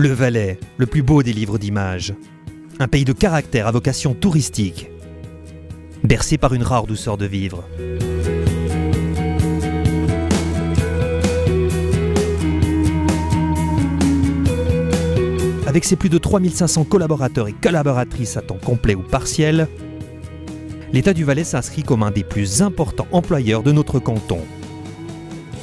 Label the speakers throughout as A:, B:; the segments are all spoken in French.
A: Le Valais, le plus beau des livres d'images. Un pays de caractère à vocation touristique. Bercé par une rare douceur de vivre. Avec ses plus de 3500 collaborateurs et collaboratrices à temps complet ou partiel, l'État du Valais s'inscrit comme un des plus importants employeurs de notre canton.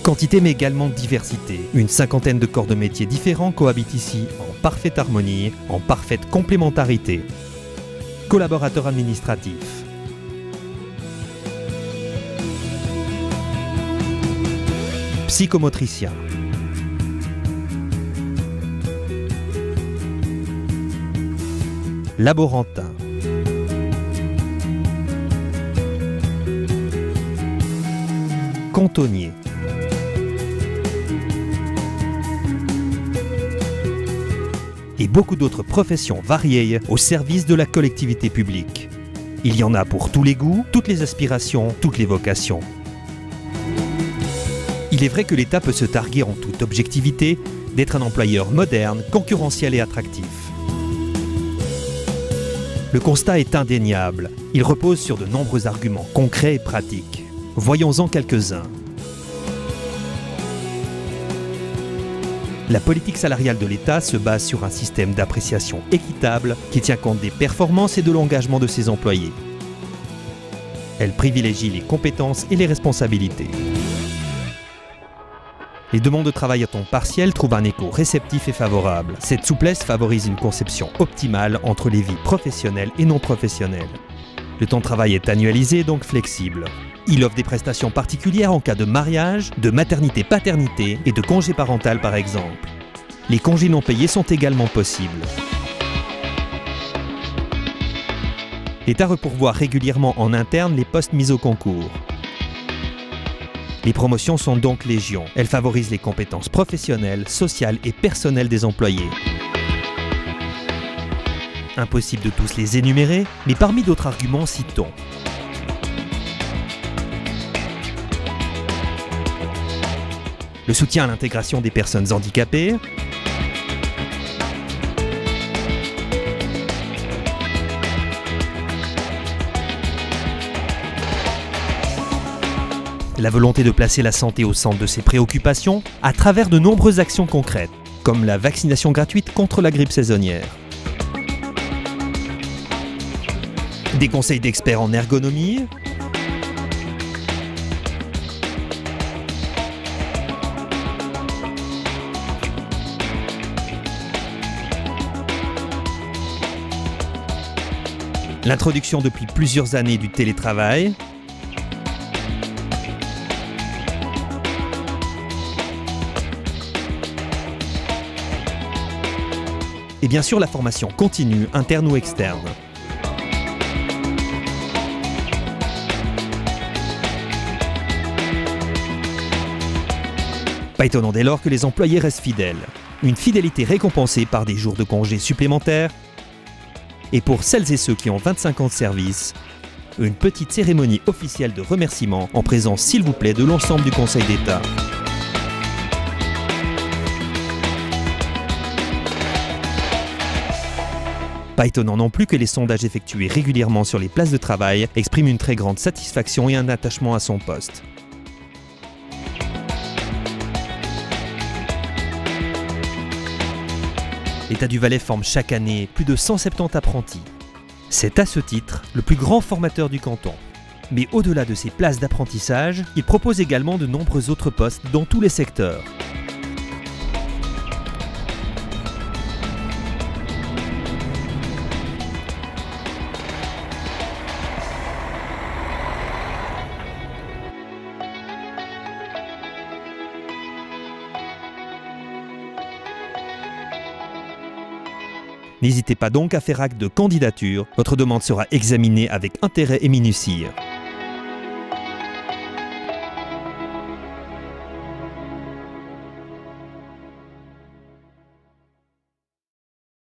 A: Quantité mais également diversité. Une cinquantaine de corps de métiers différents cohabitent ici en parfaite harmonie, en parfaite complémentarité. Collaborateurs administratifs. Psychomotriciens. Laborantins. Cantonniers. Et beaucoup d'autres professions variées au service de la collectivité publique. Il y en a pour tous les goûts, toutes les aspirations, toutes les vocations. Il est vrai que l'État peut se targuer en toute objectivité d'être un employeur moderne, concurrentiel et attractif. Le constat est indéniable. Il repose sur de nombreux arguments concrets et pratiques. Voyons-en quelques-uns. La politique salariale de l'État se base sur un système d'appréciation équitable qui tient compte des performances et de l'engagement de ses employés. Elle privilégie les compétences et les responsabilités. Les demandes de travail à temps partiel trouvent un écho réceptif et favorable. Cette souplesse favorise une conception optimale entre les vies professionnelles et non professionnelles. Le temps de travail est annualisé, donc flexible. Il offre des prestations particulières en cas de mariage, de maternité-paternité et de congé parental par exemple. Les congés non payés sont également possibles. L'État repourvoit régulièrement en interne les postes mis au concours. Les promotions sont donc légion. Elles favorisent les compétences professionnelles, sociales et personnelles des employés. Impossible de tous les énumérer, mais parmi d'autres arguments, citons le soutien à l'intégration des personnes handicapées, la volonté de placer la santé au centre de ses préoccupations à travers de nombreuses actions concrètes, comme la vaccination gratuite contre la grippe saisonnière. Des conseils d'experts en ergonomie, l'introduction depuis plusieurs années du télétravail, et bien sûr la formation continue, interne ou externe. Pas étonnant dès lors que les employés restent fidèles. Une fidélité récompensée par des jours de congés supplémentaires. Et pour celles et ceux qui ont 25 ans de service, une petite cérémonie officielle de remerciement en présence, s'il vous plaît, de l'ensemble du Conseil d'État. Pas étonnant non plus que les sondages effectués régulièrement sur les places de travail expriment une très grande satisfaction et un attachement à son poste. L'État du Valais forme chaque année plus de 170 apprentis. C'est à ce titre le plus grand formateur du canton. Mais au-delà de ces places d'apprentissage, il propose également de nombreux autres postes dans tous les secteurs. N'hésitez pas donc à faire acte de candidature. Votre demande sera examinée avec intérêt et minutie.